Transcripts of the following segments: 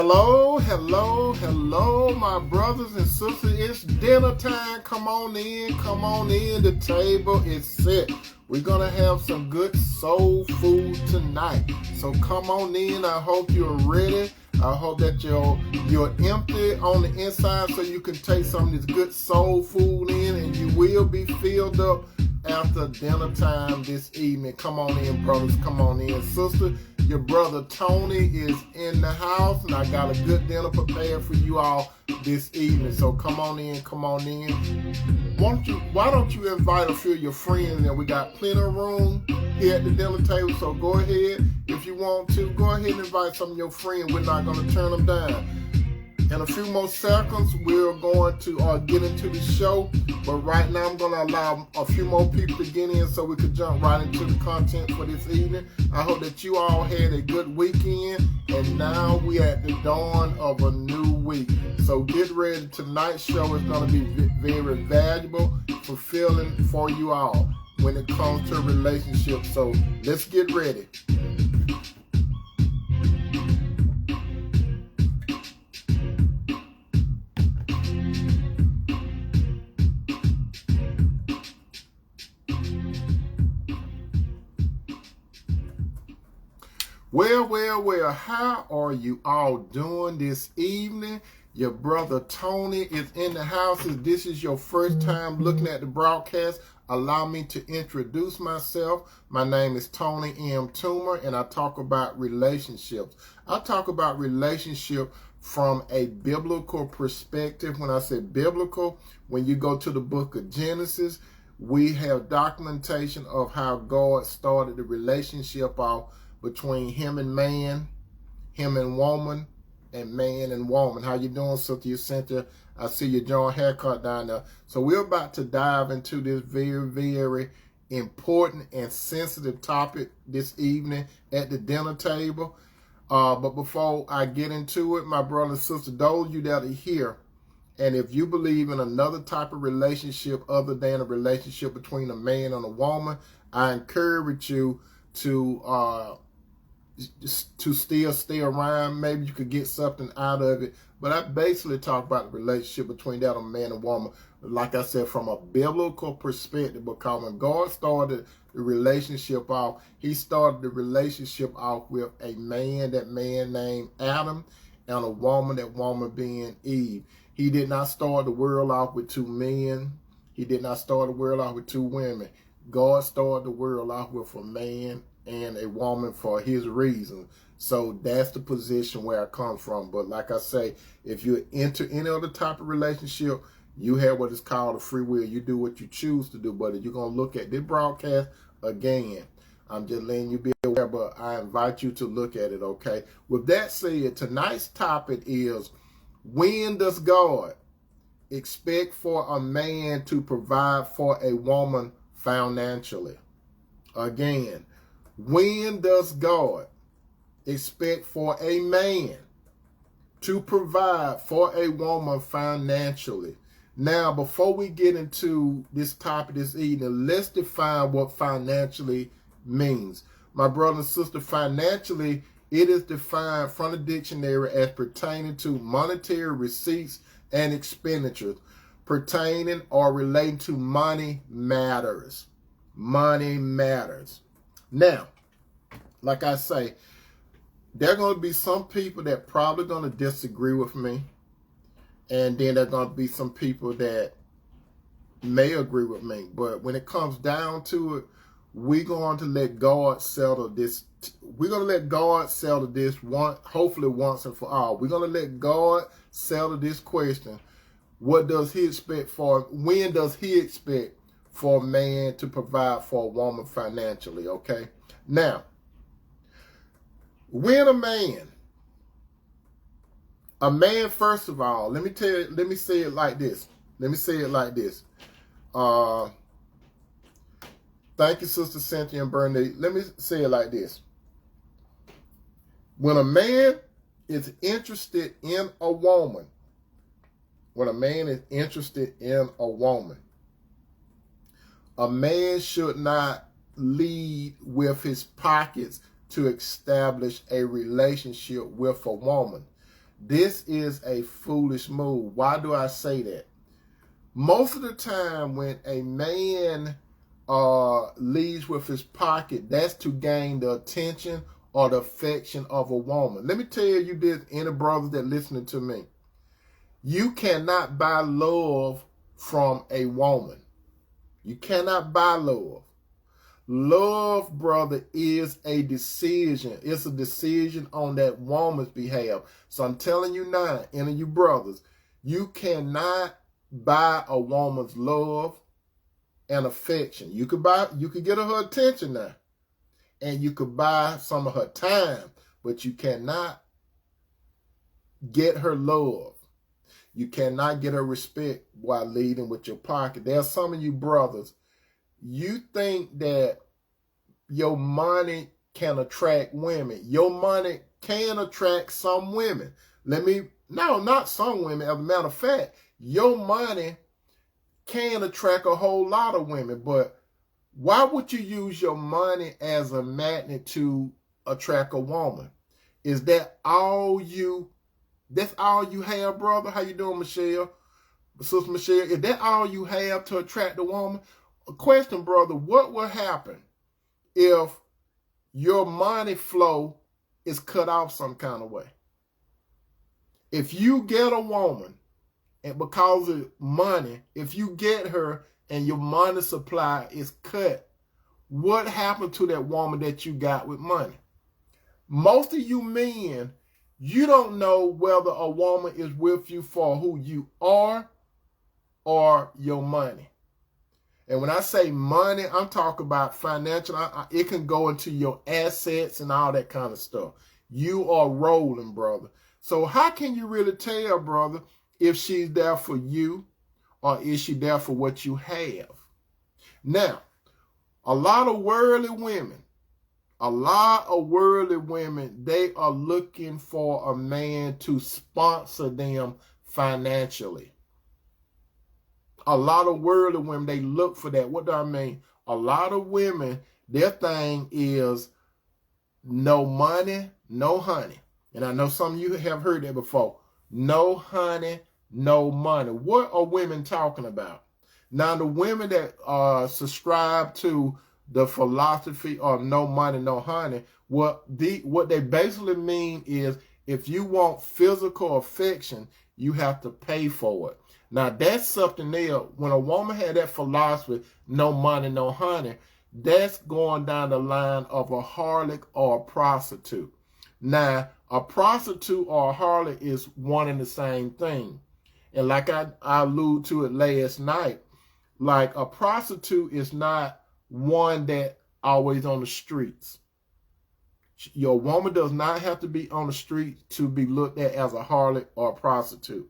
Hello, hello, hello, my brothers and sisters. It's dinner time. Come on in, come on in. The table is set. We're going to have some good soul food tonight. So come on in. I hope you're ready. I hope that you're empty on the inside so you can take some of this good soul food in, and you will be filled up after dinner time this evening. Come on in, brothers. Come on in, sister. Your brother Tony is in the house, and I got a good dinner prepared for you all this evening. So come on in, come on in. Why don't you invite a few of your friends? And we got plenty of room here at the dinner table. So go ahead, if you want to, go ahead and invite some of your friends. We're not going to turn them down. In a few more seconds, we're going to get into the show. But right now, I'm going to allow a few more people to get in so we could jump right into the content for this evening. I hope that you all had a good weekend. And now we're at the dawn of a new week. So get ready. Tonight's show is going to be very valuable, fulfilling for you all when it comes to relationships. So let's get ready. Well, how are you all doing this evening? Your brother Tony is in the house. If this is your first time looking at the broadcast, allow me to introduce myself. My name is Tony M. Toomer, and I talk about relationships. I talk about relationship from a biblical perspective. When I say biblical, when you go to the book of Genesis, we have documentation of how God started the relationship off between him and man, him and woman, and man and woman. How you doing, Cynthia? Cynthia, I see your John haircut down there. So we're about to dive into this very, very important and sensitive topic this evening at the dinner table. But before I get into it, my brother and sister, those of you that are here, and if you believe in another type of relationship other than a relationship between a man and a woman, I encourage you to still stay around. Maybe you could get something out of it. But I basically talk about the relationship between that of man and woman, like I said, from a biblical perspective, because when God started the relationship off, he started the relationship off with a man, that man named Adam, and a woman, that woman being Eve. He did not start the world off with two men. He did not start the world off with two women. God started the world off with a man and a woman for his reason. So that's the position where I come from. But like I say, if you enter any other type of relationship, you have what is called a free will. You do what you choose to do. But if you're going to look at this broadcast, again, I'm just letting you be aware, but I invite you to look at it, okay? With that said, tonight's topic is, when does God expect for a man to provide for a woman financially? Again, when does God expect for a man to provide for a woman financially? Now, before we get into this topic this evening, let's define what financially means. My brother and sister, financially, it is defined from the dictionary as pertaining to monetary receipts and expenditures, pertaining or relating to money matters. Money matters. Now, like I say, there are going to be some people that probably going to disagree with me. And then there are going to be some people that may agree with me. But when it comes down to it, we're going to let God settle this. We're going to let God settle this hopefully once and for all. We're going to let God settle this question. What does he expect for, when does he expect for a man to provide for a woman financially, okay? Now, when a man, first of all, let me say it like this. Thank you, Sister Cynthia and Bernie. Let me say it like this. When a man is interested in a woman, a man should not lead with his pockets to establish a relationship with a woman. This is a foolish move. Why do I say that? Most of the time when a man leaves with his pocket, that's to gain the attention or the affection of a woman. Let me tell you this, any brothers that listening to me. You cannot buy love from a woman. You cannot buy love. Love, brother, is a decision. It's a decision on that woman's behalf. So I'm telling you now, any of you brothers, you cannot buy a woman's love and affection. You could get her attention now, and you could buy some of her time, but you cannot get her love. You cannot get her respect while leading with your pocket. There are some of you brothers, you think that your money can attract women. Your money can attract some women. No, not some women. As a matter of fact, your money can attract a whole lot of women. But why would you use your money as a magnet to attract a woman? Is that all that's all you have, brother? How you doing, Michelle? Sister Michelle, is that all you have to attract a woman? A question, brother, what will happen if your money flow is cut off some kind of way? If you get a woman, and because of money, if you get her and your money supply is cut, what happened to that woman that you got with money? Most of you men, you don't know whether a woman is with you for who you are or your money. And when I say money, I'm talking about financial. It can go into your assets and all that kind of stuff. You are rolling, brother. So how can you really tell, brother, if she's there for you or is she there for what you have? Now, a lot of worldly women, they are looking for a man to sponsor them financially. A lot of worldly women, they look for that. What do I mean? A lot of women, their thing is no money, no honey. And I know some of you have heard that before. No honey, no money. What are women talking about? Now, the women that subscribe to the philosophy of no money, no honey, what they basically mean is if you want physical affection, you have to pay for it. Now, that's something else. When a woman had that philosophy, no money, no honey, that's going down the line of a harlot or a prostitute. Now, a prostitute or a harlot is one and the same thing. And like I alluded to it last night, like a prostitute is not one that always on the streets. Your woman does not have to be on the street to be looked at as a harlot or a prostitute.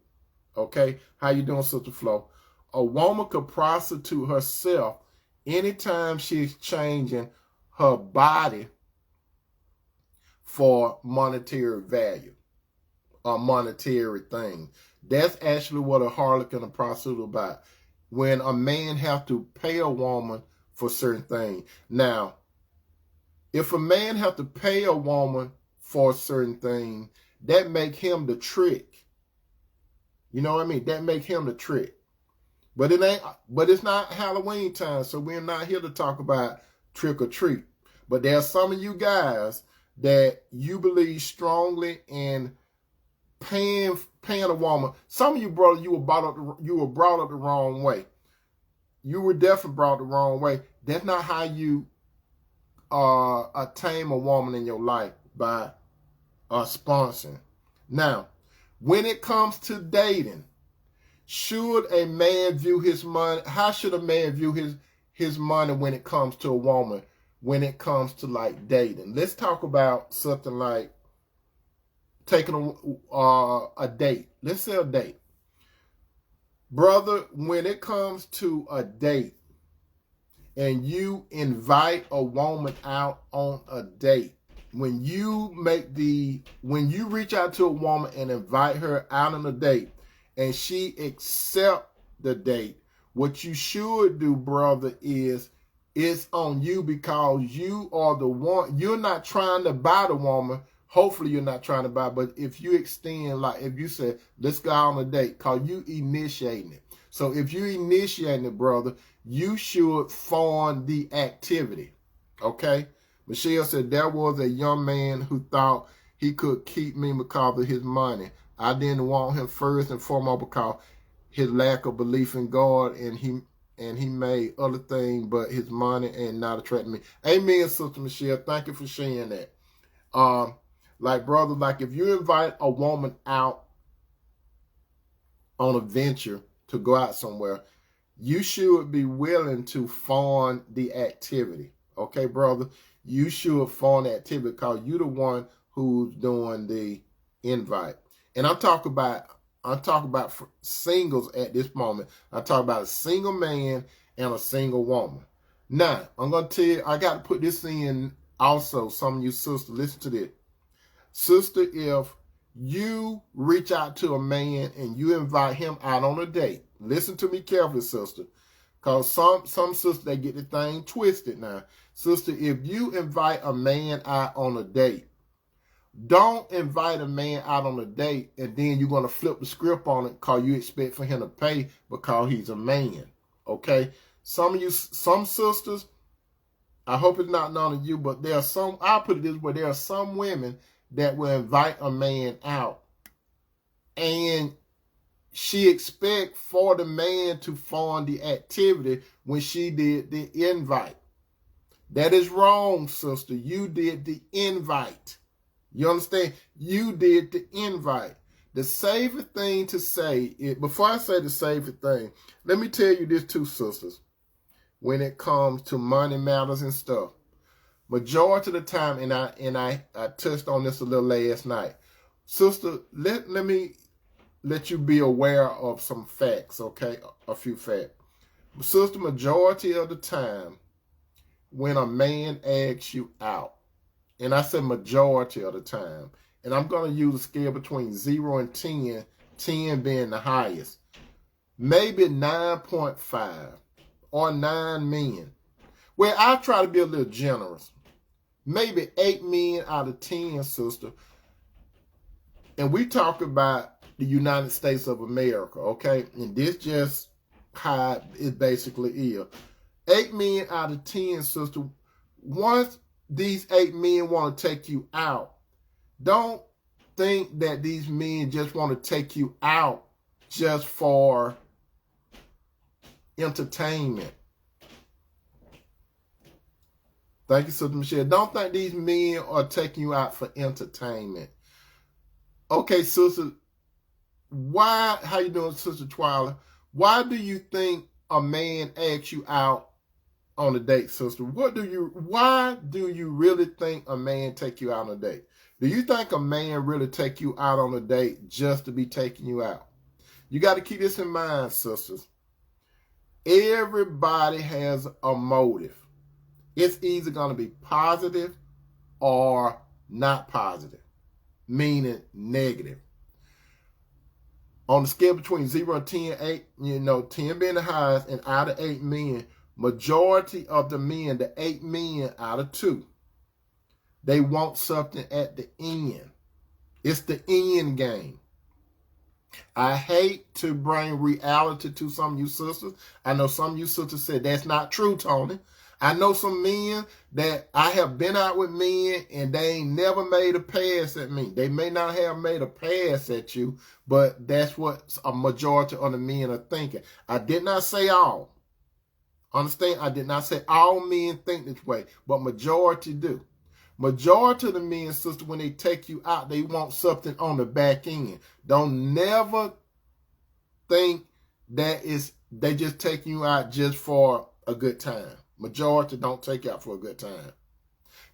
Okay? How you doing, Sister Flo? A woman could prostitute herself anytime she's changing her body for monetary value or monetary thing. That's actually what a harlot and a prostitute is about. When a man have to pay a woman for certain things. Now, if a man have to pay a woman for a certain thing, that make him the trick. You know what I mean? That make him the trick. But it's not Halloween time, so we're not here to talk about trick or treat. But there are some of you guys that you believe strongly in paying a woman. Some of you, brother, you were brought up the wrong way. You were definitely brought the wrong way. That's not how you attain a woman in your life, by sponsoring. Now, when it comes to dating, should a man view his money? How should a man view his money when it comes to a woman? When it comes to like dating, let's talk about something like taking a date. Let's say a date, brother. When it comes to a date, and you invite a woman out on a date, when you reach out to a woman and invite her out on a date, and she accept the date, what you should do, brother, is it's on you, because you are the one. You're not trying to buy the woman hopefully you're not trying to buy, but if you extend, like if you say, let's go out on a date, cause you initiating it. So if you initiating it, brother, you should fund the activity. Okay? Michelle said, there was a young man who thought he could keep me because of his money. I didn't want him first and foremost because his lack of belief in God, and he made other things but his money and not attracting me. Amen, Sister Michelle. Thank you for sharing that. Like, brother, like if you invite a woman out on a venture to go out somewhere, you should be willing to fund the activity. Okay, brother? You should fund the activity because you're the one who's doing the invite. And I'm talking about singles at this moment. I'm talking about a single man and a single woman. Now, I'm going to tell you, I got to put this in also. Some of you sisters, listen to this. Sister, if you reach out to a man and you invite him out on a date, listen to me carefully, sister, because some sisters, they get the thing twisted now. Sister, if you invite a man out on a date, don't invite a man out on a date and then you're going to flip the script on it because you expect for him to pay because he's a man. Okay? Some sisters, I hope it's not none of you, but there are some, I'll put it this way, there are some women that will invite a man out and she expect for the man to fund the activity when she did the invite. That is wrong, sister. You did the invite. You understand? You did the invite. The safer thing to say, before I say the safer thing, let me tell you this too, sisters. When it comes to money matters and stuff, majority of the time, and I touched on this a little last night, sister, let me let you be aware of some facts, okay? A few facts. Sister, majority of the time, when a man asks you out, and I said majority of the time, and I'm going to use a scale between 0 and 10, 10 being the highest, maybe 9.5 or 9 men. Well, I try to be a little generous. Maybe 8 men out of 10, sister. And we talk about the United States of America, okay? And this just how it basically is. 8 men out of 10, sister, once these 8 men want to take you out, don't think that these men just want to take you out just for entertainment. Thank you, Sister Michelle. Don't think these men are taking you out for entertainment. Okay, sister, how you doing, Sister Twyla? Why do you think a man asks you out on a date, sister? Why do you really think a man take you out on a date? Do you think a man really take you out on a date just to be taking you out? You got to keep this in mind, sisters. Everybody has a motive. It's either going to be positive or not positive, meaning negative. On the scale between 0 and 10, 8, 10 being the highest, and out of 8 men, majority of the men, the 8 men out of 2, they want something at the end. It's the end game. I hate to bring reality to some of you sisters. I know some of you sisters said, that's not true, Tony. I know some men that I have been out with men and they ain't never made a pass at me. They may not have made a pass at you, but that's what a majority of the men are thinking. I did not say all. Understand? I did not say all men think this way, but majority do. Majority of the men, sister, when they take you out, they want something on the back end. Don't never think that they just taking you out just for a good time. Majority don't take you out for a good time.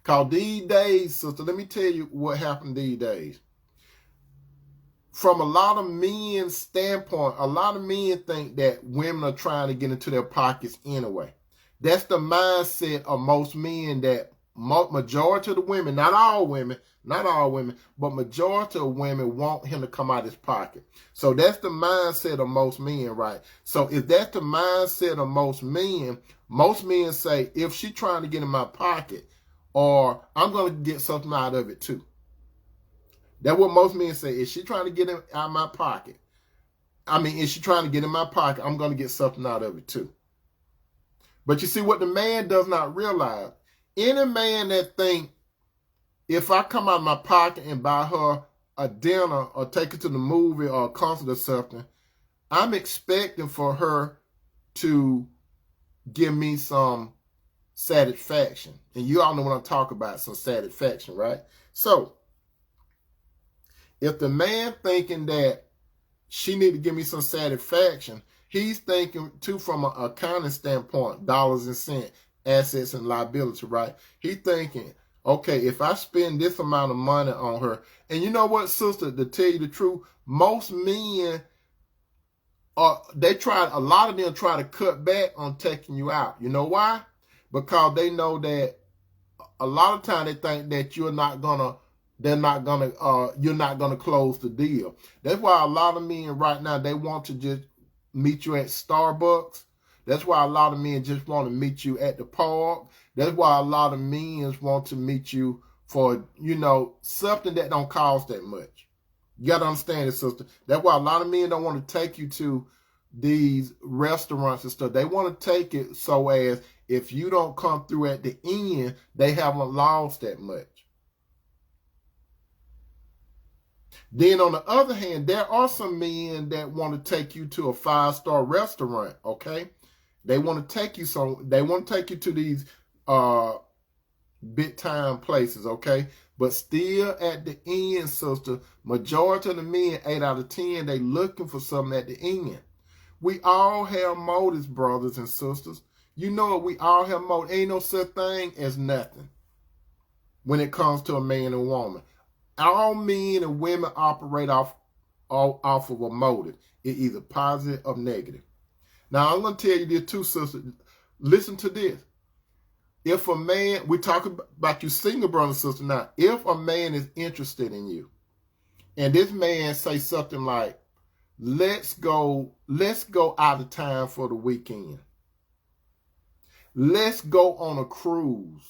Because these days, sister, let me tell you what happened these days. From a lot of men's standpoint, a lot of men think that women are trying to get into their pockets anyway. That's the mindset of most men, that majority of the women, not all women, but majority of women want him to come out of his pocket. So that's the mindset of most men, right? So if that's the mindset of most men say, if she trying to get in my pocket, or I'm going to get something out of it too. That's what most men say. Is she trying to get him out of my pocket? I mean, is she trying to get in my pocket? I'm going to get something out of it too. But you see what the man does not realize. Any man that think, if I come out of my pocket and buy her a dinner or take her to the movie or a concert or something, I'm expecting for her to give me some satisfaction. And you all know what I'm talking about, some satisfaction, right? So, if the man thinking that she need to give me some satisfaction, he's thinking too from an accounting standpoint, dollars and cents, assets and liability, right? He's thinking, okay, if I spend this amount of money on her, and you know what, sister, to tell you the truth, most men, a lot of them try to cut back on taking you out. You know why? Because they know that a lot of time they think that you're not gonna close the deal. That's why a lot of men right now, they want to just meet you at Starbucks. That's why a lot of men just want to meet you at the park. That's why a lot of men want to meet you for, something that don't cost that much. You got to understand it, sister. That's why a lot of men don't want to take you to these restaurants and stuff. They want to take it so as if you don't come through at the end, they haven't lost that much. Then on the other hand, there are some men that want to take you to a 5-star restaurant, okay? They want to take you to these big time places, okay? But still at the end, sister, majority of the men, 8 out of 10, they looking for something at the end. We all have motives, brothers and sisters. You know it, we all have motives. Ain't no such thing as nothing when it comes to a man and woman. All men and women operate off of a motive. It's either positive or negative. Now, I'm going to tell you this too, sister. Listen to this. If a man, we're talking about you single brother and sister now. If a man is interested in you, and this man say something like, let's go out of town for the weekend. Let's go on a cruise.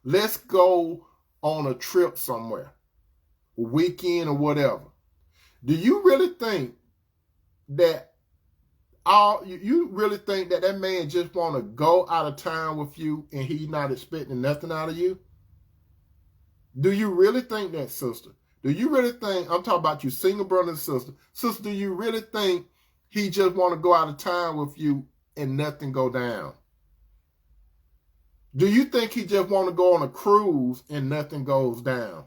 Let's go on a trip somewhere, a weekend or whatever. Do you really think that that man just want to go out of town with you and he's not expecting nothing out of you? Do you really think that, sister? Do you really think, I'm talking about you single brother and sister, do you really think he just want to go out of town with you and nothing go down? Do you think he just want to go on a cruise and nothing goes down?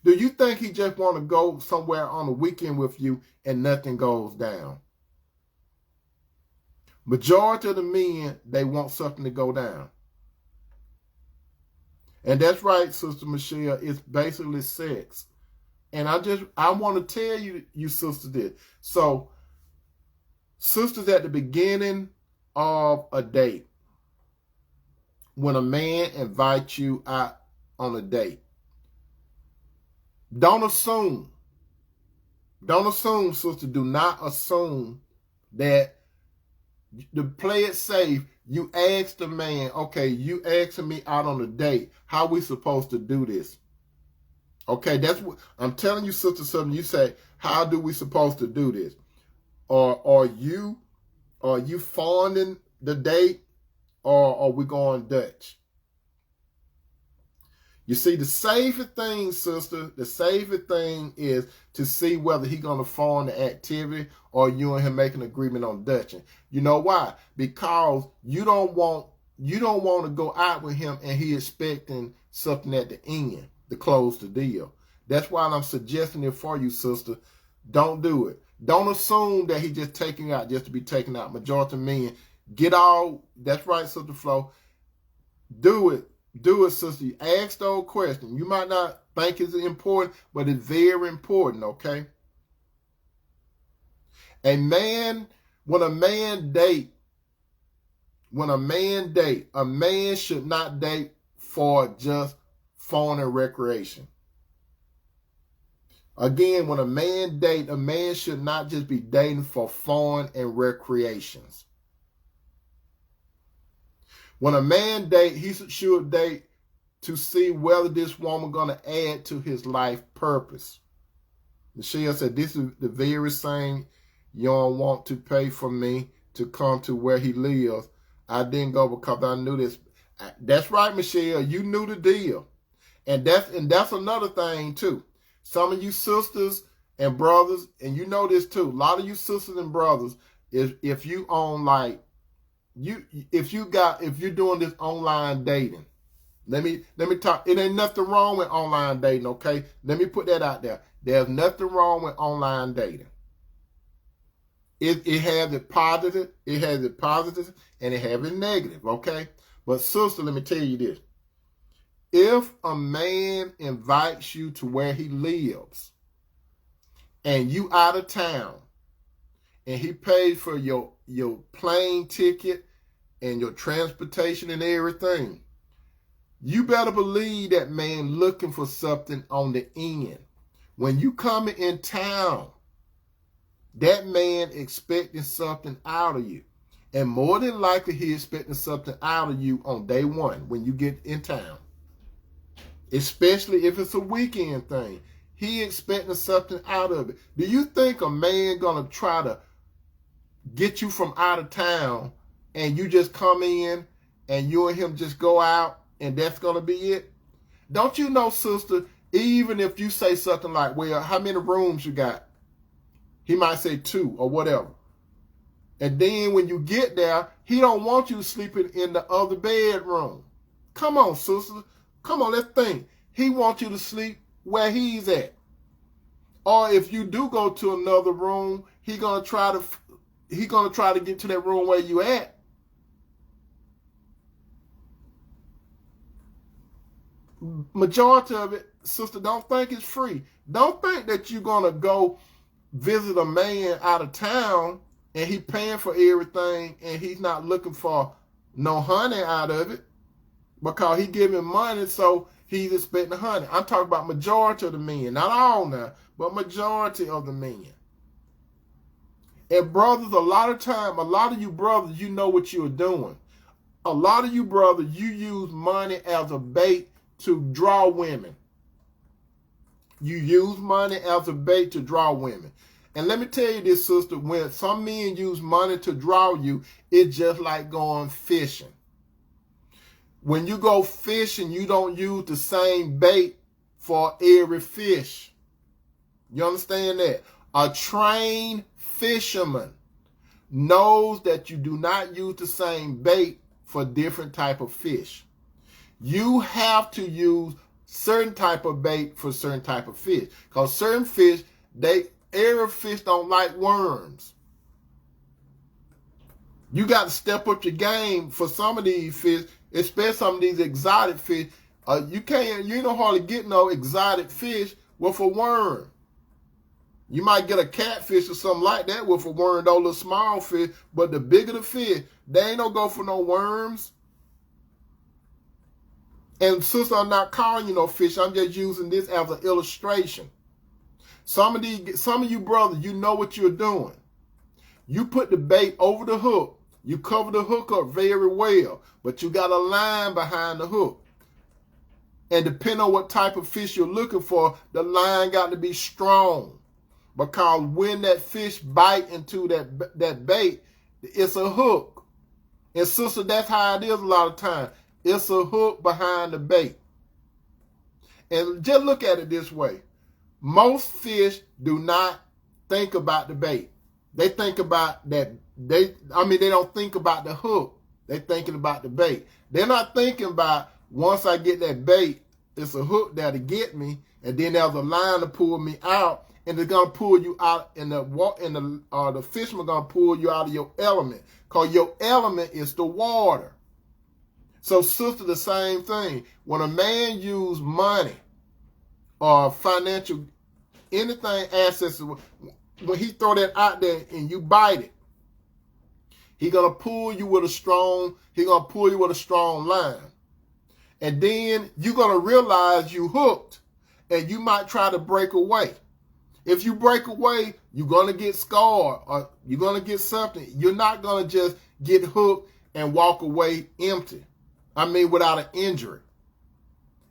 Do you think he just want to go somewhere on a weekend with you and nothing goes down? Majority of the men, they want something to go down. And that's right, Sister Michelle, it's basically sex. And I want to tell you sisters this. So, sisters, at the beginning of a date, when a man invites you out on a date, don't assume, sister, do not assume that, to play it safe, you ask the man, okay, you asking me out on a date, how we supposed to do this? Okay, that's what I'm telling you, sister, something. You say, how do we supposed to do this? Or are you funding the date, or are we going Dutch? You see, the safest thing, sister, the safest thing is to see whether he's going to fund the activity or you and him make an agreement on Dutching. You know why? Because you don't want to go out with him and he expecting something at the end to close the deal. That's why I'm suggesting it for you, sister. Don't do it. Don't assume that he just taking out just to be taken out. Majority of men that's right, Sister Flo. Do it. Do it, sister. Ask those questions. You might not think it's important, but it's very important, okay? When a man date, a man should not date for just fun and recreation. Again, when a man date, a man should not just be dating for fun and recreations. When a man date, he should date to see whether this woman going to add to his life purpose. Michelle said, this is the very same you don't want to pay for me to come to where he lives. I didn't go because I knew this. That's right, Michelle. You knew the deal. And that's another thing, too. Some of you sisters and brothers, and you know this, too. A lot of you sisters and brothers, if you own, like, if you're doing this online dating, let me talk. It ain't nothing wrong with online dating, okay? Let me put that out there. There's nothing wrong with online dating. It has its positive, and it has its negative, okay? But sister, let me tell you this. If a man invites you to where he lives and you out of town and he pays for your plane ticket and your transportation and everything, you better believe that man looking for something on the end. When you come in town, that man expecting something out of you. And more than likely, he expecting something out of you on day one when you get in town. Especially if it's a weekend thing. He expecting something out of it. Do you think a man gonna try to get you from out of town and you just come in and you and him just go out and that's gonna be it? Don't you know, sister, even if you say something like, well, how many rooms you got? He might say 2 or whatever. And then when you get there, he don't want you sleeping in the other bedroom. Come on, sister. Come on, let's think. He wants you to sleep where he's at. Or if you do go to another room, he's gonna try to get to that room where you at. Majority of it, sister, don't think it's free. Don't think that you're gonna go visit a man out of town and he paying for everything and he's not looking for no honey out of it because he giving money, so he's expecting honey. I'm talking about majority of the men, not all now, but majority of the men. And brothers, a lot of you brothers, you know what you're doing. A lot of you brothers, you use money as a bait to draw women. You use money as a bait to draw women. And let me tell you this, sister, when some men use money to draw you, it's just like going fishing. When you go fishing, you don't use the same bait for every fish. You understand that? A trained fisherman knows that you do not use the same bait for different type of fish. You have to use certain type of bait for certain type of fish. Because certain fish, every fish don't like worms. You got to step up your game for some of these fish, especially some of these exotic fish. You don't hardly get no exotic fish with a worm. You might get a catfish or something like that with a worm, those little small fish, but the bigger the fish, they ain't no go for no worms. And sister, I'm not calling you no fish. I'm just using this as an illustration. Some of you brothers, you know what you're doing. You put the bait over the hook. You cover the hook up very well, but you got a line behind the hook. And depending on what type of fish you're looking for, the line got to be strong. Because when that fish bite into that bait, it's a hook. And sister, that's how it is a lot of times. It's a hook behind the bait. And just look at it this way. Most fish do not think about the bait. They think about that. They don't think about the hook. They're thinking about the bait. They're not thinking about, once I get that bait, it's a hook that'll get me, and then there's a line to pull me out, and they're gonna pull you out, and the fisherman gonna pull you out of your element, because your element is the water. So, sister, the same thing. When a man use money or financial, anything, assets, when he throw that out there and you bite it, he gonna pull you with a strong line. And then you're gonna realize you hooked, and you might try to break away. If you break away, you're gonna get scarred, or you're gonna get something. You're not gonna just get hooked and walk away empty. Without an injury.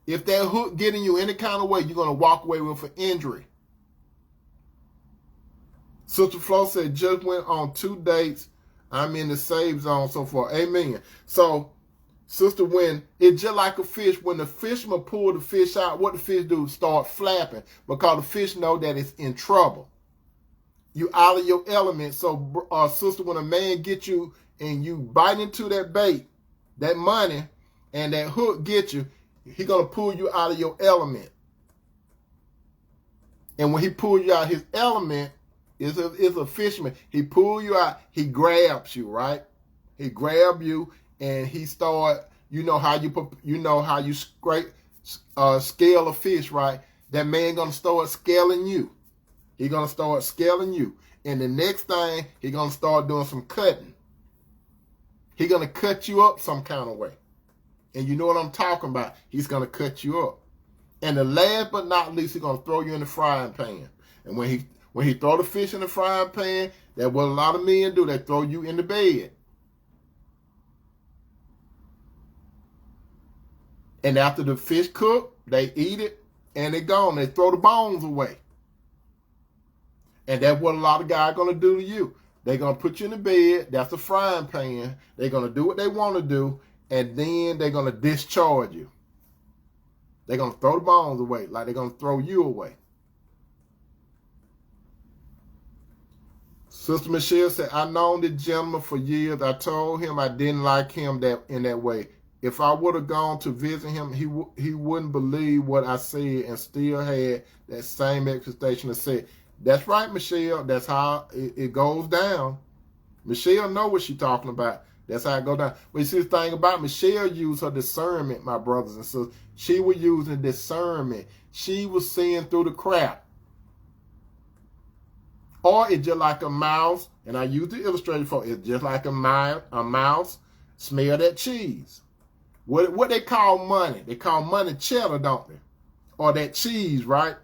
If that hook getting you any kind of way, you're going to walk away with an injury. Sister Flo said, just went on 2 dates. I'm in the save zone so far. Amen. So, sister, when it's just like a fish, when the fisherman pull the fish out, what the fish do? Start flapping because the fish know that it's in trouble. You out of your element. So, sister, when a man gets you and you bite into that bait, that money, and that hook gets you, he going to pull you out of your element. And when he pulls you out of his element, it's a fisherman. He pull you out. He grabs you, right? He grab you, and he start. You know how you scrape, scale a fish, right? That man gonna start scaling you. He gonna start scaling you, and the next thing he gonna start doing some cutting. He gonna cut you up some kind of way, and you know what I'm talking about. He's gonna cut you up, and the last but not least, he's gonna throw you in the frying pan. And when he throw the fish in the frying pan, that's what a lot of men do. They throw you in the bed. And after the fish cook, they eat it, and they're gone. They throw the bones away. And that's what a lot of guys are going to do to you. They're going to put you in the bed. That's a frying pan. They're going to do what they want to do, and then they're going to discharge you. They're going to throw the bones away, like they're going to throw you away. Sister Michelle said, I've known the gentleman for years. I told him I didn't like him in that way. If I would have gone to visit him, he wouldn't believe what I said and still had that same expectation to say. That's right, Michelle. That's how it goes down. Michelle know what she's talking about. That's how it goes down. But you see, the thing about Michelle used her discernment, my brothers and sisters. She was using discernment. She was seeing through the crap. Or it's just like a mouse, and I use the illustrator for it's just like a mouse smell that cheese. What they call money? They call money cheddar, don't they? Or that cheese, right?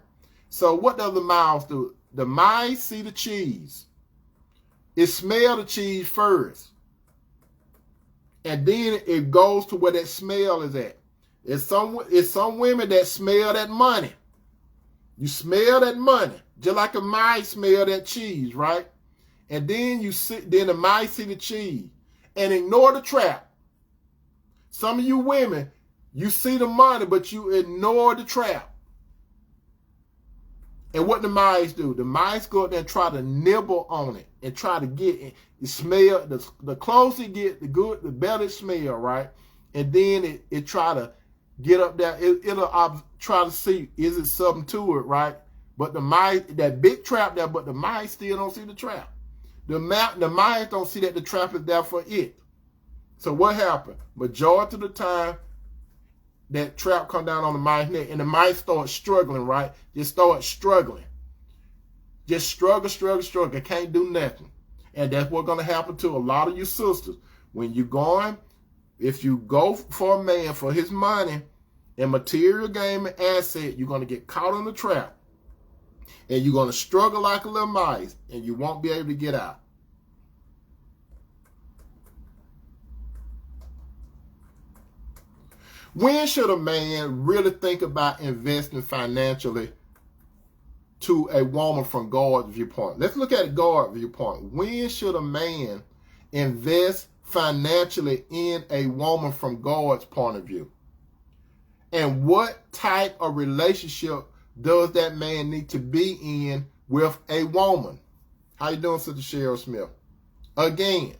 So what does the mouse do? The mice see the cheese. It smells the cheese first. And then it goes to where that smell is at. It's some women that smell that money. You smell that money. Just like a mice smell that cheese, right? And then then the mice see the cheese and ignore the trap. Some of you women, you see the money, but you ignore the trap. And what the mice do? The mice go out there and try to nibble on it and try to get it. You smell, the closer it get, the better it smell, right? And then it try to get up there. It'll try to see, is it something to it, right? But the mice, that big trap there, but the mice still don't see the trap. The mice don't see that the trap is there for it. So what happened? Majority of the time, that trap come down on the mice neck, and the mice start struggling, right? Just start struggling. Just struggle. They can't do nothing. And that's what's going to happen to a lot of you sisters. When you're going, if you go for a man for his money and material gain and asset, you're going to get caught in the trap. And you're going to struggle like a little mice, and you won't be able to get out. When should a man really think about investing financially to a woman from God's viewpoint? Let's look at God's viewpoint. When should a man invest financially in a woman from God's point of view? And what type of relationship does that man need to be in with a woman? How you doing, Sister Cheryl Smith? Again,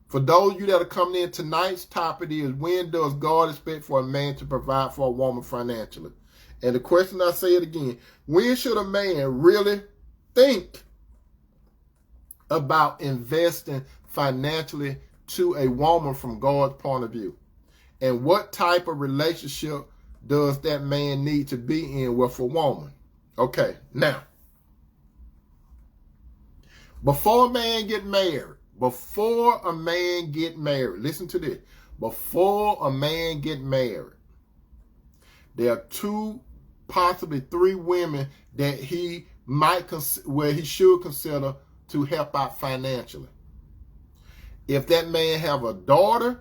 for those of you that are coming in, tonight's topic is, when does God expect for a man to provide for a woman financially? And the question, I say it again, when should a man really think about investing financially to a woman from God's point of view? And what type of relationship does that man need to be in with a woman? Okay, now, before a man get married, listen to this. Before a man get married, there are 2, possibly 3 women that he should consider to help out financially. If that man have a daughter,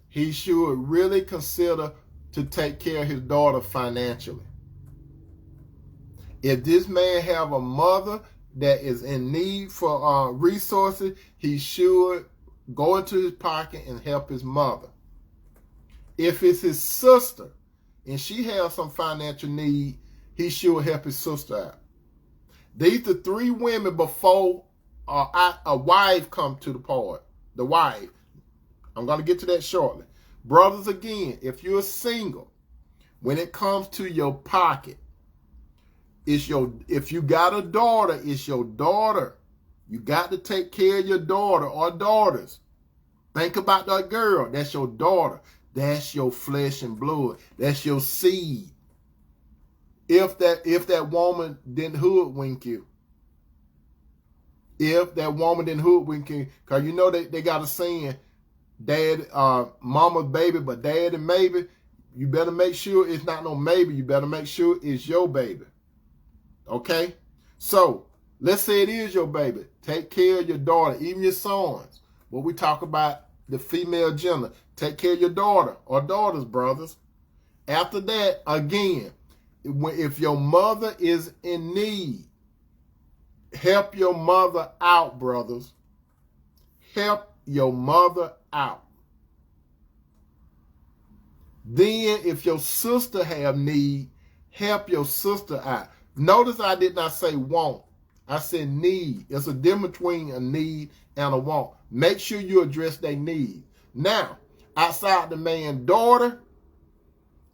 he should really consider to take care of his daughter financially. If this man have a mother that is in need for resources, he should go into his pocket and help his mother. If it's his sister and she has some financial need, he should help his sister out. These are three women before a wife come to the party. The wife. I'm going to get to that shortly. Brothers, again, if you're single, when it comes to your pocket, if you got a daughter, it's your daughter. You got to take care of your daughter or daughters. Think about that girl. That's your daughter. That's your flesh and blood. That's your seed. If that woman didn't hoodwink you. If that woman didn't hoodwink you, because you know they got a saying, dad, mama's baby, but dad and maybe. You better make sure it's not no maybe. You better make sure it's your baby. Okay? So, let's say it is your baby. Take care of your daughter, even your sons. When we talk about the female gender, take care of your daughter or daughters, brothers. After that, again, if your mother is in need, help your mother out, brothers. Help your mother out. Then, if your sister have need, help your sister out. Notice I did not say want. I said need. There's a difference between a need and a want. Make sure you address their need. Now, outside the man's daughter,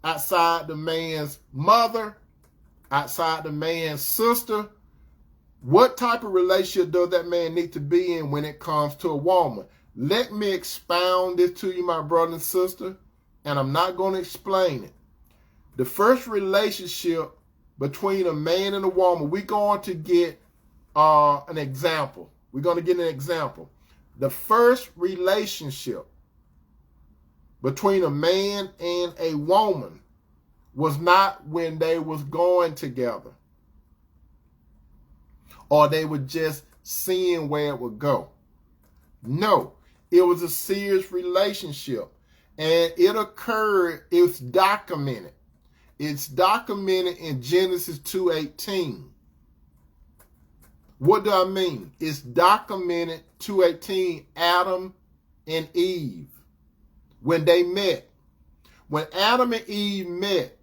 outside the man's mother, outside the man's sister, what type of relationship does that man need to be in when it comes to a woman? Let me expound this to you, my brother and sister, and I'm not going to explain it. The first relationship between a man and a woman, we're going to get an example. We're going to get an example. The first relationship between a man and a woman was not when they was going together or they were just seeing where it would go. No, it was a serious relationship, and it occurred, it's documented. It's documented in Genesis 2:18. What do I mean? It's documented 2:18, Adam and Eve, when they met. When Adam and Eve met,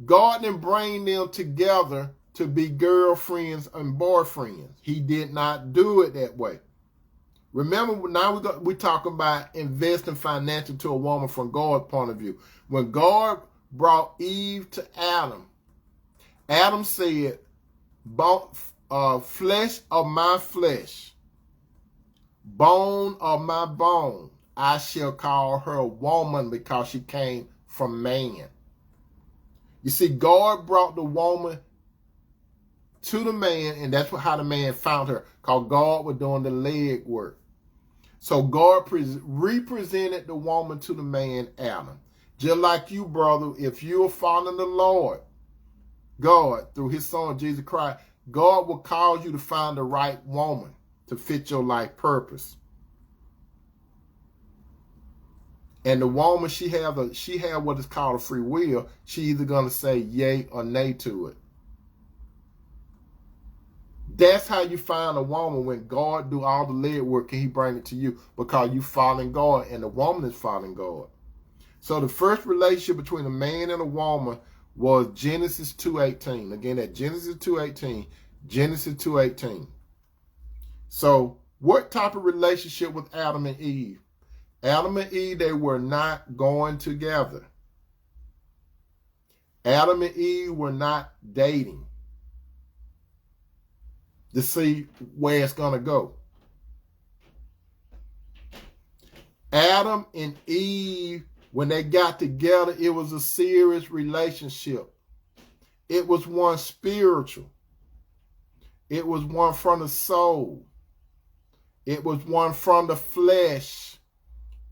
God didn't bring them together to be girlfriends and boyfriends. He did not do it that way. Remember, now we're talking about investing financially to a woman from God's point of view. When God brought Eve to Adam, Adam said, flesh of my flesh, bone of my bone, I shall call her a woman because she came from man. You see, God brought the woman to the man, and that's how the man found her, because God was doing the leg work. So God represented the woman to the man, Adam. Just like you, brother, if you're following the Lord, God, through his son, Jesus Christ, God will cause you to find the right woman to fit your life purpose. And the woman, she have what is called a free will. She either going to say yay or nay to it. That's how you find a woman, when God do all the leg work and he bring it to you, because you following God and the woman is following God. So the first relationship between a man and a woman was Genesis 2:18. Again, at Genesis 2:18. Genesis 2:18. So what type of relationship with Adam and Eve? Adam and Eve, they were not going together. Adam and Eve were not dating to see where it's going to go. Adam and Eve, when they got together, it was a serious relationship. It was one spiritual. It was one from the soul. It was one from the flesh.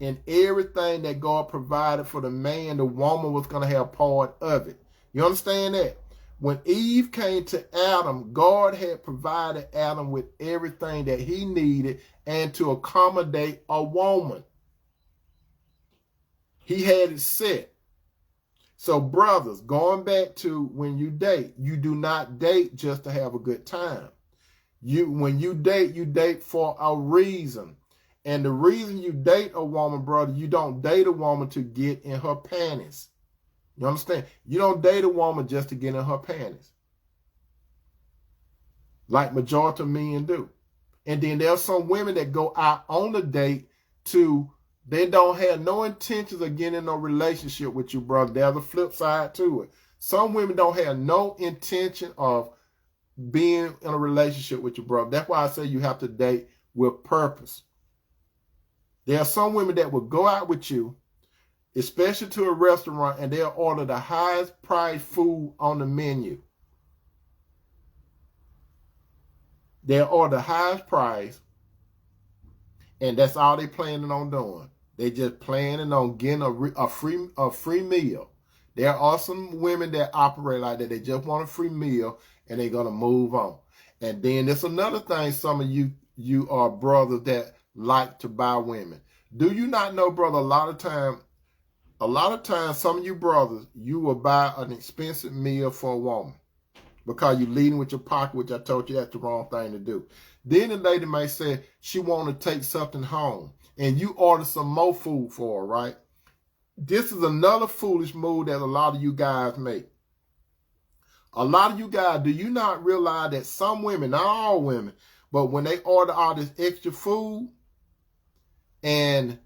And everything that God provided for the man, the woman was going to have part of it. You understand that? When Eve came to Adam, God had provided Adam with everything that he needed and to accommodate a woman. He had it set. So brothers, going back to when you date, you do not date just to have a good time. When you date for a reason. And the reason you date a woman, brother, you don't date a woman to get in her panties. You understand? You don't date a woman just to get in her panties, like majority of men do. And then there are some women that go out on a date they don't have no intentions of getting in a relationship with you, brother. There's a flip side to it. Some women don't have no intention of being in a relationship with your brother. That's why I say you have to date with purpose. There are some women that will go out with you, especially to a restaurant, and they'll order the highest priced food on the menu. They'll order the highest price, and that's all they planning on doing. They just planning on getting a free meal. There are some women that operate like that. They just want a free meal, and they're gonna move on. And then there's another thing. Some of you are brothers that like to buy women. Do you not know, brother? A lot of times, some of you brothers, you will buy an expensive meal for a woman because you're leading with your pocket, which I told you that's the wrong thing to do. Then the lady may say she want to take something home, and you order some more food for her, right? This is another foolish move that a lot of you guys make. A lot of you guys, do you not realize that some women, not all women, but when they order all this extra food, and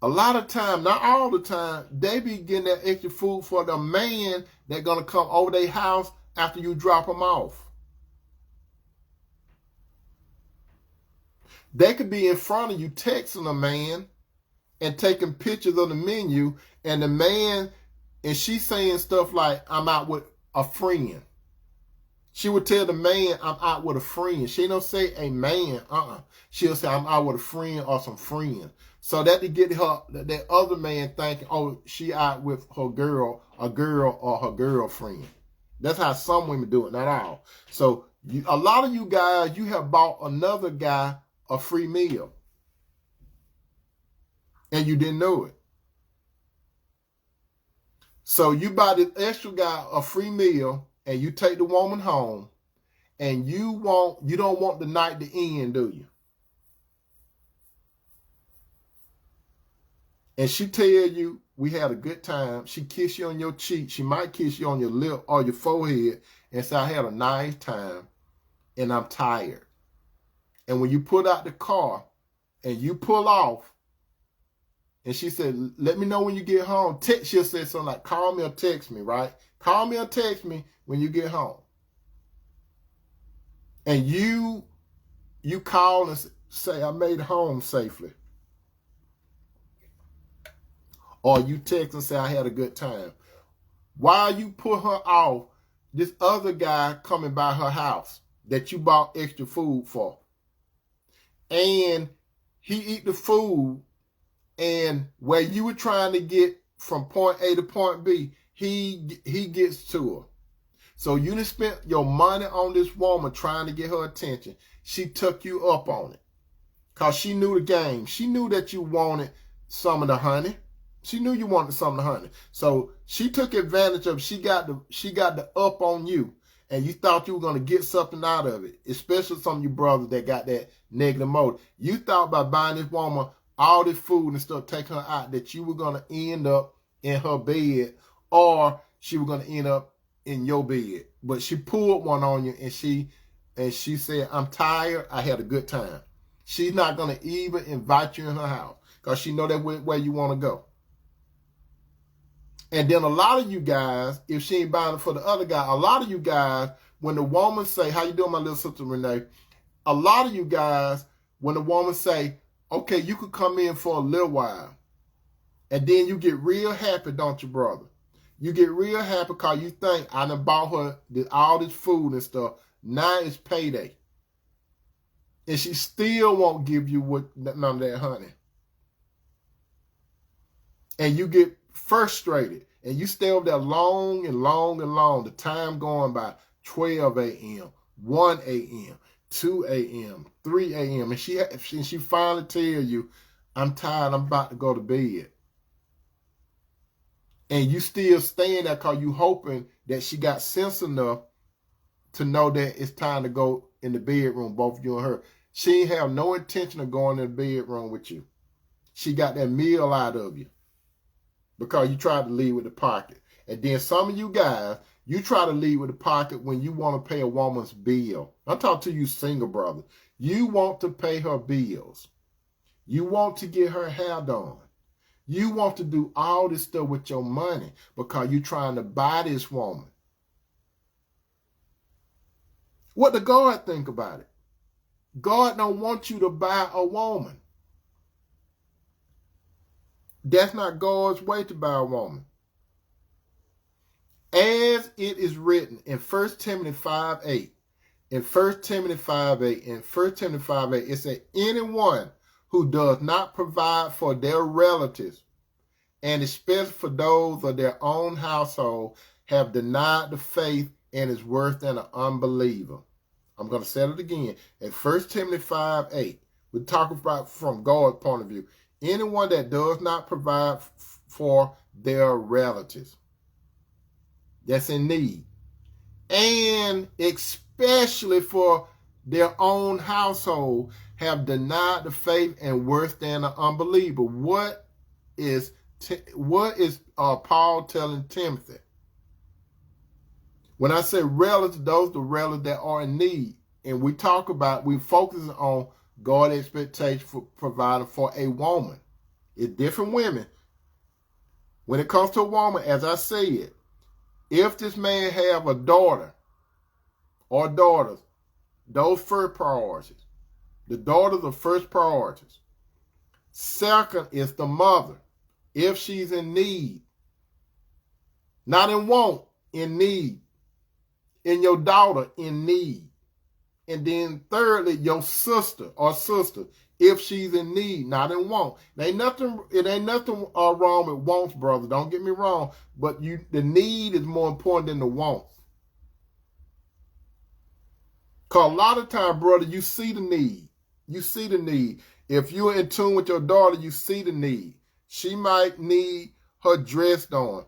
a lot of time, not all the time, they be getting that extra food for the man that's going to come over their house after you drop them off. They could be in front of you texting a man and taking pictures of the menu, and the man, and she's saying stuff like, I'm out with a friend. She would tell the man, I'm out with a friend. She don't say a man, She'll say, I'm out with a friend or some friends. So that to get that other man thinking, oh, she out with her girl, a girl or her girlfriend. That's how some women do it, not all. So a lot of you guys, you have bought another guy a free meal, and you didn't know it. So you buy this extra guy a free meal, and you take the woman home, and you don't want the night to end, do you? And she tell you, we had a good time. She kiss you on your cheek. She might kiss you on your lip or your forehead and say, I had a nice time, and I'm tired. And when you put out the car and you pull off, and she said, let me know when you get home. She'll say something like, call me or text me, right? Call me or text me when you get home. And you call and say, I made it home safely. Or you text and say, I had a good time. While you put her off, this other guy coming by her house that you bought extra food for. And he eat the food, and where you were trying to get from point A to point B, he gets to her. So you done spent your money on this woman trying to get her attention. She took you up on it because she knew the game. She knew that you wanted some of the honey. She knew you wanted some of the honey. So she took advantage of it. She got the up on you, and you thought you were going to get something out of it, especially some of you brothers that got that negative motive. You thought by buying this woman all this food and stuff, taking her out, that you were going to end up in her bed, or she was going to end up in your bed. But she pulled one on you, and she said, I'm tired. I had a good time. She's not going to even invite you in her house because she know that where you want to go. And then a lot of you guys, if she ain't buying it for the other guy, a lot of you guys, when the woman say, how you doing, my little sister Renee? A lot of you guys, when the woman say, okay, you could come in for a little while. And then you get real happy, don't you, brother? You get real happy because you think, I done bought her all this food and stuff. Now it's payday. And she still won't give you none of that honey. And you get frustrated. And you stay over there long and long and long. The time going by 12 a.m., 1 a.m., 2 a.m., 3 a.m. And she finally tell you, I'm tired, I'm about to go to bed. And you still staying there because you hoping that she got sense enough to know that it's time to go in the bedroom, both you and her. She ain't have no intention of going in the bedroom with you. She got that meal out of you because you tried to leave with the pocket. And then some of you guys, you try to leave with the pocket when you want to pay a woman's bill. I'm talking to you single brothers. You want to pay her bills. You want to get her hair done. You want to do all this stuff with your money because you're trying to buy this woman. What does God think about it? God don't want you to buy a woman. That's not God's way to buy a woman. As it is written in 1 Timothy 5:8, in 1 Timothy 5:8, in 1 Timothy 5:8, it says, anyone who does not provide for their relatives, and especially for those of their own household, have denied the faith and is worse than an unbeliever. I'm going to say it again. In 1 Timothy 5:8, we're talking about from God's point of view. Anyone that does not provide for their relatives that's in need, and especially for their own household, have denied the faith and worse than an unbeliever. What is Paul telling Timothy? When I say relatives, those are the relatives that are in need. And we focus on God's expectation for providing for a woman. It's different women. When it comes to a woman, as I said, if this man have a daughter or daughters, those first priorities. The daughters are first priorities. Second is the mother, if she's in need. Not in want, in need. And your daughter in need. And then thirdly, your sister, if she's in need, not in want. It ain't nothing wrong with wants, brother. Don't get me wrong. But the need is more important than the want. Because a lot of time, brother, you see the need. You see the need. If you're in tune with your daughter, you see the need. She might need her dress on.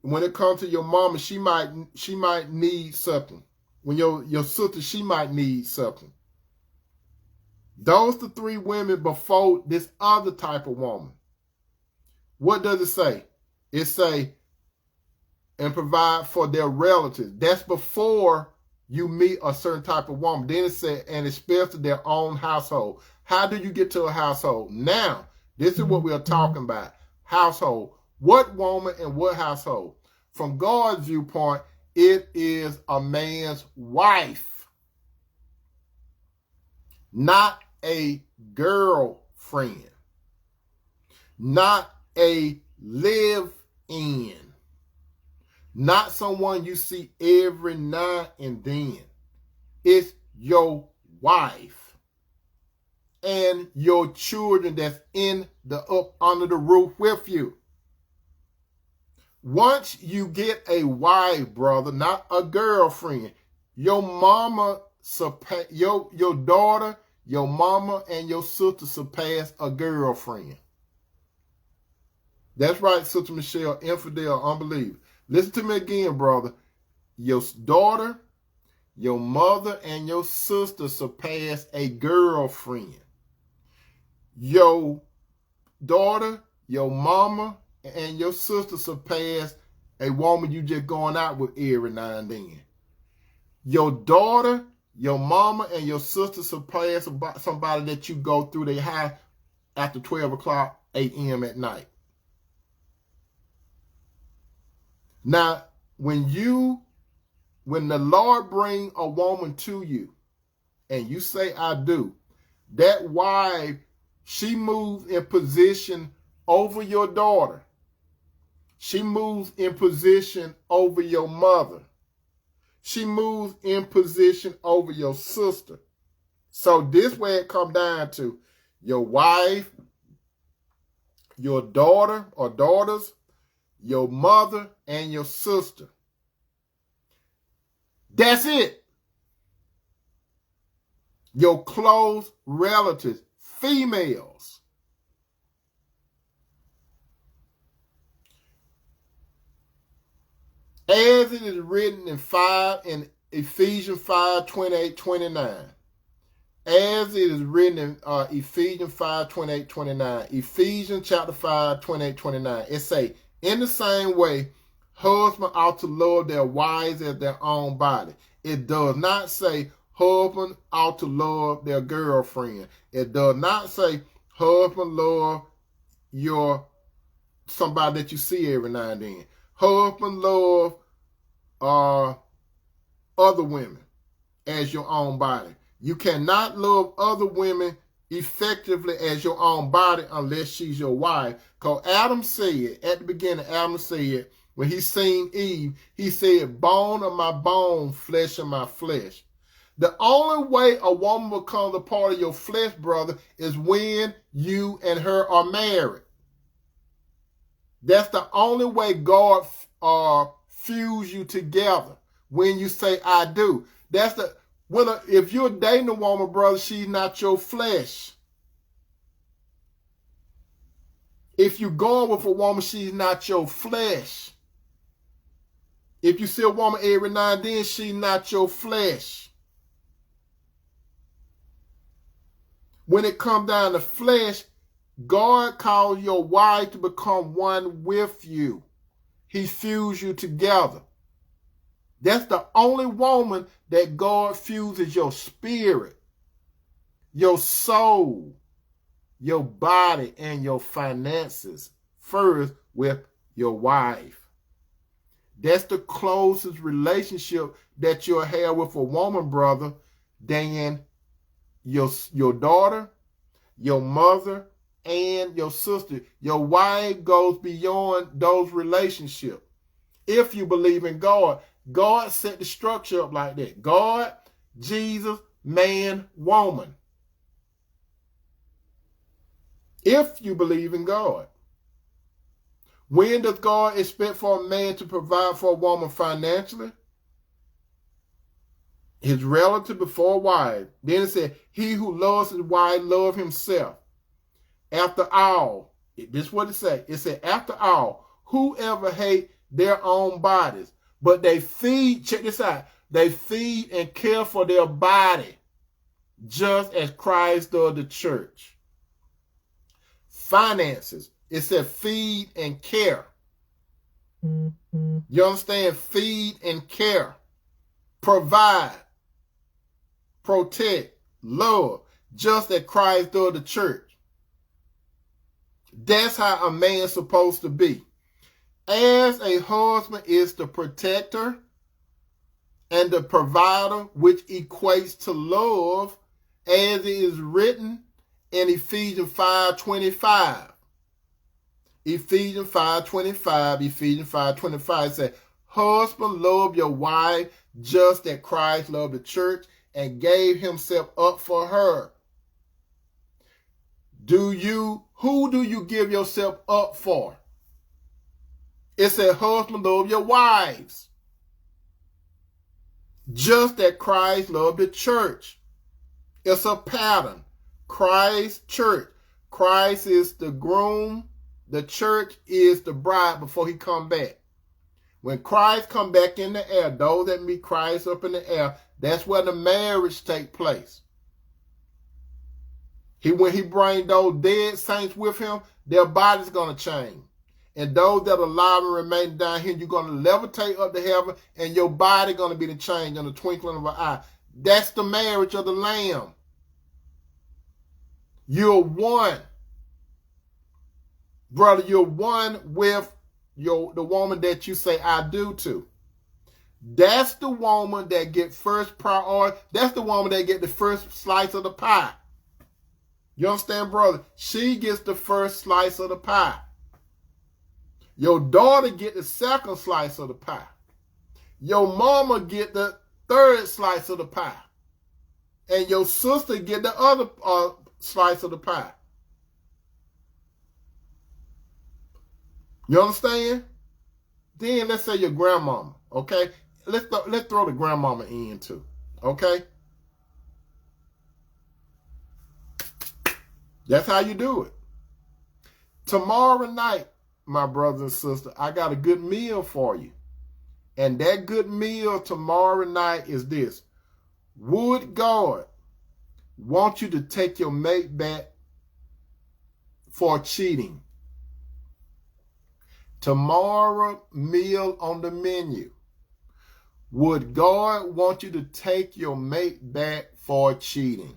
When it comes to your mama, she might need something. When your sister, she might need something. Those the three women before this other type of woman. What does it say? It say, and provide for their relatives. That's before you meet a certain type of woman. Then it said, and especially their own household. How do you get to a household? Now, this is what we are talking about. Household. What woman and what household? From God's viewpoint, it is a man's wife, not a girlfriend, not a live-in, not someone you see every now and then. It's your wife and your children that's up under the roof with you. Once you get a wife, brother, not a girlfriend, your mama, your daughter, your mama, and your sister surpass a girlfriend. That's right, Sister Michelle, infidel, unbeliever. Listen to me again, brother. Your daughter, your mother, and your sister surpass a girlfriend. Your daughter, your mama, and your sister surpass a woman you just going out with every now and then. Your daughter, your mama, and your sister surpass somebody that you go through their house after 12 o'clock a.m. at night. Now, when the Lord bring a woman to you and you say, I do, that wife, she moves in position over your daughter. She moves in position over your mother. She moves in position over your sister. So this way it comes down to your wife, your daughter or daughters, your mother, and your sister. That's it. Your close relatives, females. As it is written in Ephesians 5:28-29. As it is written in Ephesians 5:28-29. Ephesians chapter 5:28-29. It say, in the same way, husbands ought to love their wives as their own body. It does not say husband ought to love their girlfriend. It does not say husband love somebody that you see every now and then. Husband love other women as your own body. You cannot love other women effectively as your own body unless she's your wife. Because Adam said, at the beginning, Adam said, when he seen Eve, he said, bone of my bone, flesh of my flesh. The only way a woman becomes a part of your flesh, brother, is when you and her are married. That's the only way God fuse you together, when you say, I do. If you're dating a woman, brother, she's not your flesh. If you're going with a woman, she's not your flesh. If you see a woman every now and then, she's not your flesh. When it comes down to flesh, God calls your wife to become one with you. He fused you together. That's the only woman that God fuses your spirit, your soul, your body, and your finances first with your wife. That's the closest relationship that you'll have with a woman, brother, than your daughter, your mother, and your sister. Your wife goes beyond those relationships. If you believe in God, God set the structure up like that. God, Jesus, man, woman. If you believe in God. When does God expect for a man to provide for a woman financially? His relative before a wife. Then it said, he who loves his wife loves himself. After all, this is what it said. It said, after all, whoever hate their own bodies, but they feed, check this out, they feed and care for their body, just as Christ does the church. Finances, it said feed and care. You understand? Feed and care. Provide. Protect. Love. Just as Christ does the church. That's how a man's supposed to be. As a husband is the protector and the provider, which equates to love, as it is written in Ephesians 5:25. Ephesians 5:25 says, husband, love your wife just as Christ loved the church and gave himself up for her. Who do you give yourself up for? It said, husband, love your wives just as Christ loved the church. It's a pattern. Christ, church. Christ is the groom. The church is the bride before he come back. When Christ come back in the air, those that meet Christ up in the air, that's where the marriage take place. When he bring those dead saints with him, their body's going to change. And those that are alive and remain down here, you're going to levitate up to heaven, and your body going to be the change in the twinkling of an eye. That's the marriage of the Lamb. You're one. Brother, you're one with the woman that you say I do to. That's the woman that get first priority. That's the woman that get the first slice of the pie. You understand, brother? She gets the first slice of the pie. Your daughter get the second slice of the pie. Your mama get the third slice of the pie. And your sister get the other slice of the pie. You understand? Then let's say your grandmama, okay? Let's throw the grandmama in too, okay? That's how you do it. Tomorrow night, my brothers and sisters, I got a good meal for you. And that good meal tomorrow night is this. Would God want you to take your mate back for cheating? Tomorrow meal on the menu. Would God want you to take your mate back for cheating?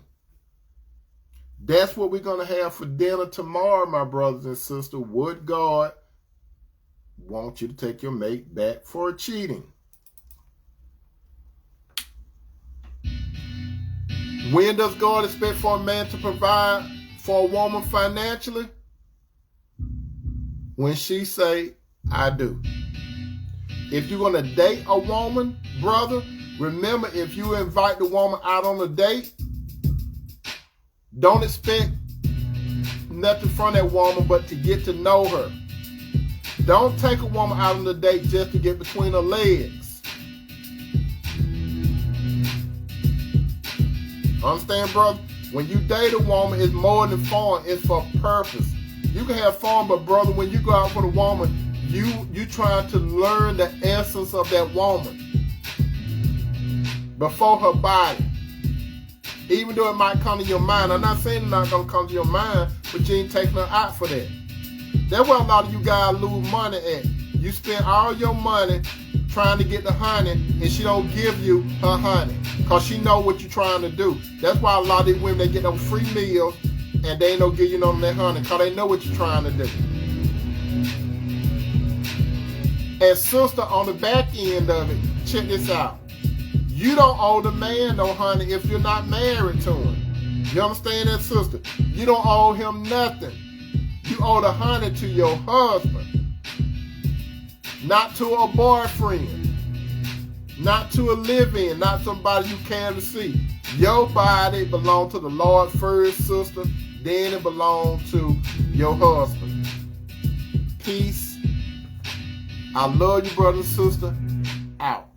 That's what we're going to have for dinner tomorrow, my brothers and sisters. Would God want you to take your mate back for cheating? When does God expect for a man to provide for a woman financially? When she say, I do. If you're going to date a woman, brother, remember, if you invite the woman out on a date, don't expect nothing from that woman but to get to know her. Don't take a woman out on a date just to get between her legs. Understand, brother? When you date a woman, it's more than fun. It's for purpose. You can have fun, but brother, when you go out with a woman, you trying to learn the essence of that woman before her body. Even though it might come to your mind. I'm not saying it's not going to come to your mind, but you ain't taking her out for that. That's where a lot of you guys lose money at. You spend all your money trying to get the honey, and she don't give you her honey because she know what you're trying to do. That's why a lot of these women, they get them free meals and they ain't no give you none of that honey because they know what you're trying to do. And sister, on the back end of it, check this out. You don't owe the man no honey if you're not married to him. You understand that, sister? You don't owe him nothing. You owe the honey to your husband, not to a boyfriend, not to a live-in, not somebody you care to see. Your body belongs to the Lord first, sister. Then it belongs to your husband. Peace. I love you, brother and sister. Out.